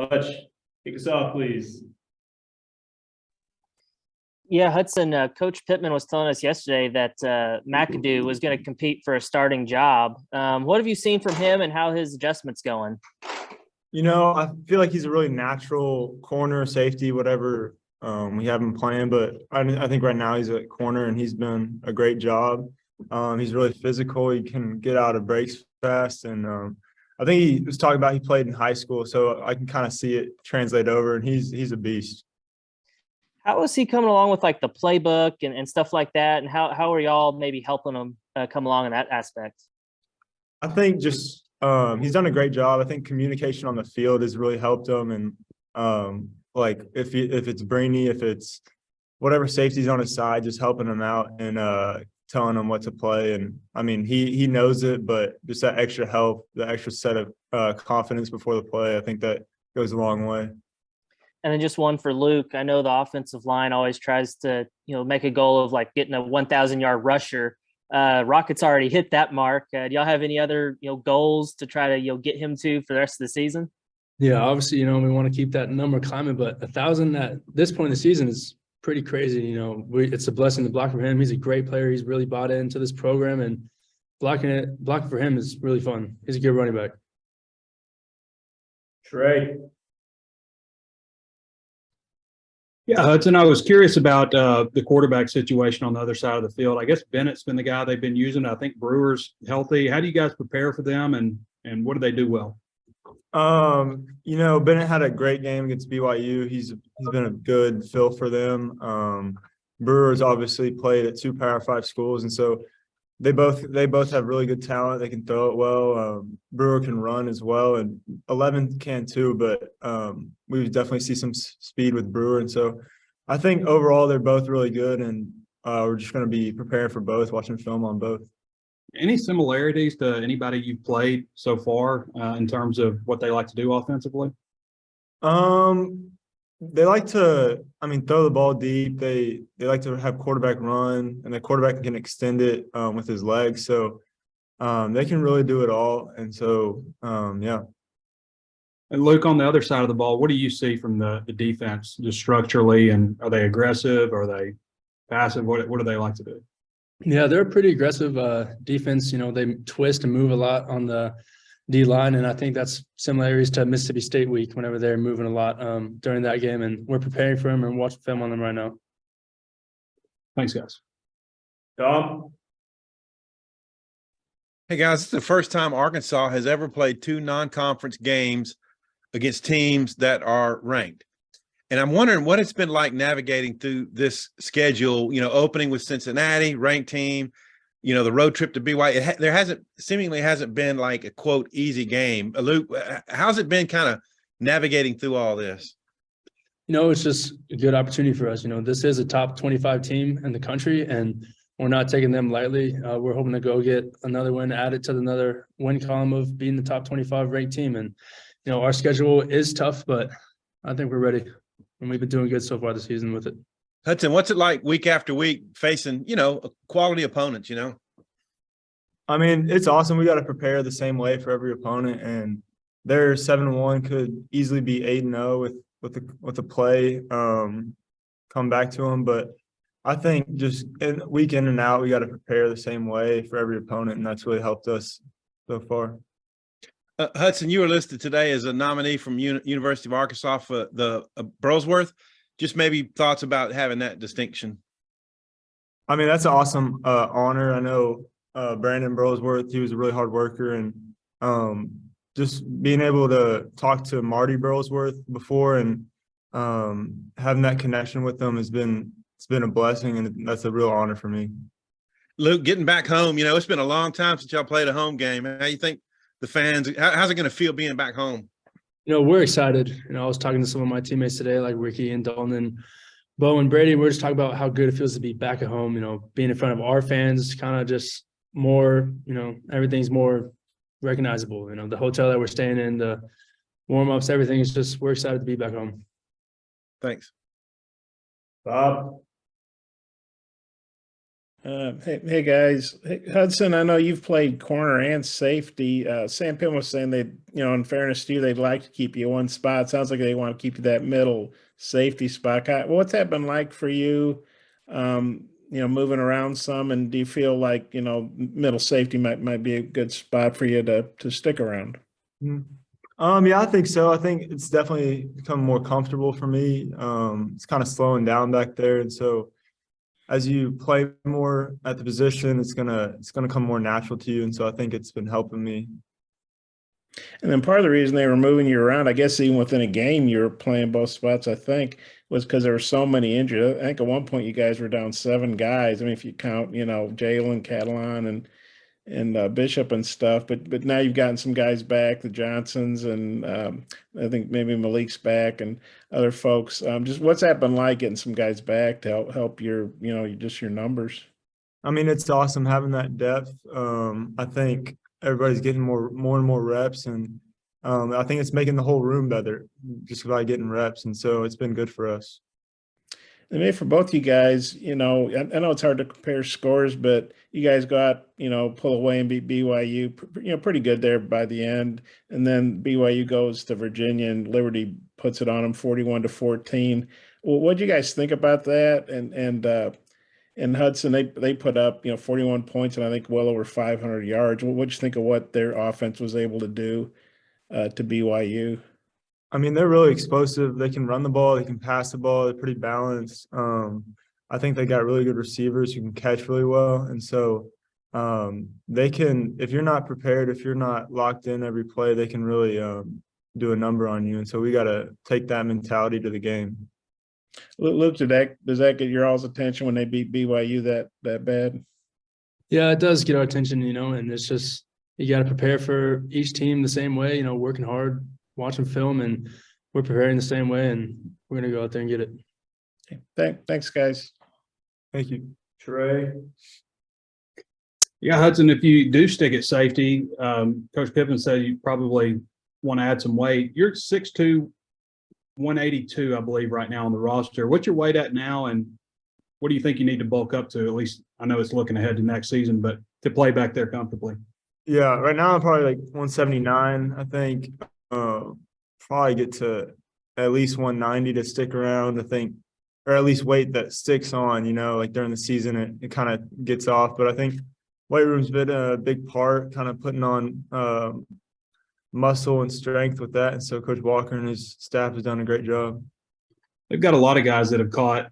Hutch, kick us off, please. Yeah, Hudson, Coach Pittman was telling us yesterday that McAdoo was going to compete for a starting job. What have you seen from him and how his adjustment's going? I feel like he's a really natural corner, safety, whatever we have him playing. But I think right now he's at corner and he's been a great job. He's really physical. He can get out of breaks fast. And I think he was talking about he played in high school, so I can kind of see it translate over, and he's a beast. How is he coming along with like the playbook and stuff like that? And how are y'all maybe helping him come along in that aspect? I think just he's done a great job. I think communication on the field has really helped him. And like if it's Brainy, if it's whatever safety's on his side, just helping him out and telling him what to play. And I mean, he knows it, but just that extra help, the extra set of confidence before the play, I think that goes a long way. And then just one for Luke. I know the offensive line always tries to, make a goal of like getting a 1,000-yard rusher. Rockets already hit that mark. Do y'all have any other, goals to try to, get him to for the rest of the season? Yeah, obviously, we want to keep that number climbing, but 1,000 at this point in the season is pretty crazy. It's a blessing to block for him. He's a great player. He's really bought into this program, and blocking for him is really fun. He's a good running back. Trey. Yeah, Hudson, I was curious about the quarterback situation on the other side of the field. I guess Bennett's been the guy they've been using. I think Brewer's healthy. How do you guys prepare for them, and what do they do well? Bennett had a great game against BYU. He's been a good fill for them. Brewer's obviously played at 2 Power 5 schools, and so they both have really good talent. They can throw it well. Brewer can run as well, and 11 can too. But we definitely see some speed with Brewer, and so I think overall they're both really good. And we're just going to be preparing for both, watching film on both. Any similarities to anybody you've played so far in terms of what they like to do offensively? They like to, throw the ball deep. They like to have quarterback run, and the quarterback can extend it with his legs. So they can really do it all. And so, yeah. And Luke, on the other side of the ball, what do you see from the defense just structurally? And are they aggressive? Are they passive? What do they like to do? Yeah, they're a pretty aggressive defense. They twist and move a lot on the D line, and I think that's similarities to Mississippi State week whenever they're moving a lot during that game. And we're preparing for them and watching film on them right now. Thanks, guys. Tom. Hey guys, it's the first time Arkansas has ever played 2 non-conference games against teams that are ranked. And I'm wondering what it's been like navigating through this schedule, opening with Cincinnati, ranked team, the road trip to BYU. There seemingly hasn't been like a, quote, easy game. Luke, how's it been kind of navigating through all this? It's just a good opportunity for us. This is a top 25 team in the country, and we're not taking them lightly. We're hoping to go get another win, add it to another win column of being the top 25 ranked team. And, our schedule is tough, but I think we're ready. And we've been doing good so far this season with it. Hudson, what's it like week after week facing, quality opponents, It's awesome. We got to prepare the same way for every opponent, and their 7-1 could easily be 8-0 with the play come back to them. But I think just week in and out, we got to prepare the same way for every opponent, and that's really helped us so far. Hudson, you were listed today as a nominee from University of Arkansas for the Burlsworth. Just maybe thoughts about having that distinction. That's an awesome honor. I know Brandon Burlsworth, he was a really hard worker, and just being able to talk to Marty Burlsworth before and having that connection with them it's been a blessing, and that's a real honor for me. Luke, getting back home, it's been a long time since y'all played a home game. How you think the fans, how's it going to feel being back home? We're excited. I was talking to some of my teammates today, like Ricky and Dalton and Bo and Brady. We're just talking about how good it feels to be back at home, being in front of our fans, kind of just more, everything's more recognizable. The hotel that we're staying in, the warm-ups, everything is just, we're excited to be back home. Thanks. Bob. Hey guys. Hey, Hudson, I know you've played corner and safety. Sam Pittman was saying they, in fairness to you, they'd like to keep you one spot. Sounds like they want to keep you that middle safety spot. What's that been like for you? Moving around some, and do you feel like, middle safety might be a good spot for you to stick around? Mm. Yeah, I think so. I think it's definitely become more comfortable for me. It's kind of slowing down back there. And so as you play more at the position, it's gonna come more natural to you. And so I think it's been helping me. And then part of the reason they were moving you around, I guess even within a game, you were playing both spots, I think, was because there were so many injured. I think at one point you guys were down 7 guys. I mean, if you count, Jalen, Catalan, and Bishop and stuff, but now you've gotten some guys back, the Johnsons, and I think maybe Malik's back and other folks. Just what's that been like getting some guys back to help your, just your numbers? I mean, it's awesome having that depth. I think everybody's getting more and more reps, and I think it's making the whole room better just by getting reps. And so it's been good for us. And maybe for both you guys, I know it's hard to compare scores, but you guys go out, pull away and beat BYU, pretty good there by the end. And then BYU goes to Virginia and Liberty puts it on them 41-14. Well, what do you guys think about that? And Hudson, they put up, 41 points and I think well over 500 yards. What'd you think of what their offense was able to do to BYU? I mean, they're really explosive. They can run the ball, they can pass the ball. They're pretty balanced. I think they got really good receivers who can catch really well. And so they can, if you're not prepared, if you're not locked in every play, they can really do a number on you. And so we got to take that mentality to the game. Luke, does that get your all's attention when they beat BYU that bad? Yeah, it does get our attention, and it's just you got to prepare for each team the same way, working hard, watching film, and we're preparing the same way, and we're going to go out there and get it. Thanks, guys. Thank you. Trey. Yeah, Hudson, if you do stick at safety, Coach Pippen said you probably want to add some weight. You're 6'2", 182, I believe, right now on the roster. What's your weight at now, and what do you think you need to bulk up to? At least I know it's looking ahead to next season, but to play back there comfortably. Yeah, right now I'm probably like 179. I think probably get to at least 190 to stick around. I think, or at least weight that sticks on. Like during the season, it kind of gets off. But I think weight room's been a big part, kind of putting on muscle and strength with that. And so Coach Walker and his staff has done a great job. They've got a lot of guys that have caught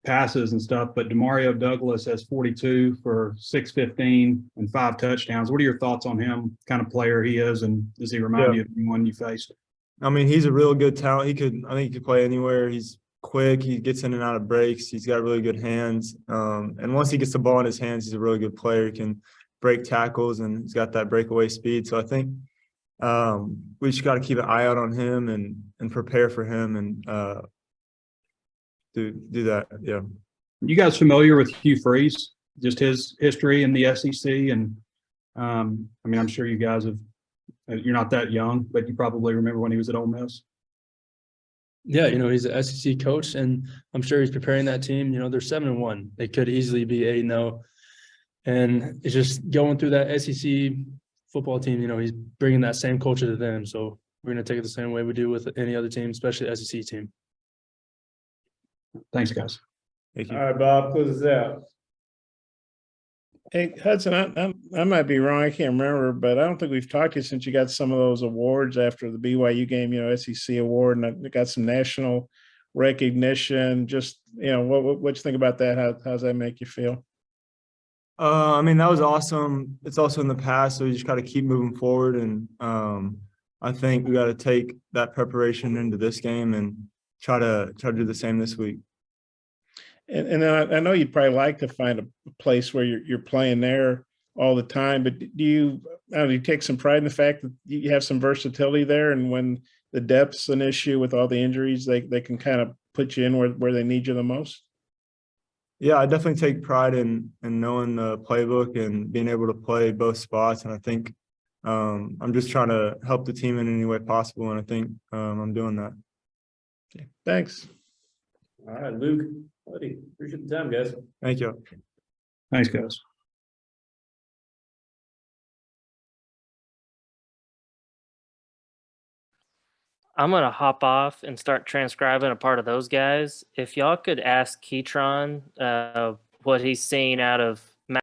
passes and stuff, but Demario Douglas has 42 for 615 and 5 touchdowns. What are your thoughts on him, kind of player he is, and does he remind you of anyone you faced? I mean, he's a real good talent. I think he could play anywhere. He's quick. He gets in and out of breaks. He's got really good hands. And once he gets the ball in his hands, he's a really good player. He can break tackles, and he's got that breakaway speed. So I think we just got to keep an eye out on him and prepare for him and do that. Yeah. You guys familiar with Hugh Freeze, just his history in the SEC? And I mean, I'm sure you guys you're not that young, but you probably remember when he was at Ole Miss. Yeah, he's an SEC coach, and I'm sure he's preparing that team. They're 7-1. They could easily be 8-0. And it's just going through that SEC football team, he's bringing that same culture to them. So we're going to take it the same way we do with any other team, especially the SEC team. Thanks, guys. Thank you. All right, Bob, close us out. Hey, Hudson, I might be wrong. I can't remember, but I don't think we've talked to you since you got some of those awards after the BYU game, SEC award, and I got some national recognition. Just, what you think about that? How's that make you feel? I mean, that was awesome. It's also in the past, so you just got to keep moving forward. And I think we got to take that preparation into this game and try to do the same this week. And then I know you'd probably like to find a place where you're playing there all the time, but do you take some pride in the fact that you have some versatility there, and when the depth's an issue with all the injuries, they can kind of put you in where they need you the most? Yeah, I definitely take pride in knowing the playbook and being able to play both spots. And I think I'm just trying to help the team in any way possible, and I think I'm doing that. Okay, thanks. All right, Luke, buddy, appreciate the time, guys. Thank you. Thanks, guys. I'm gonna hop off and start transcribing a part of those guys. If y'all could ask Keytron what he's seen out of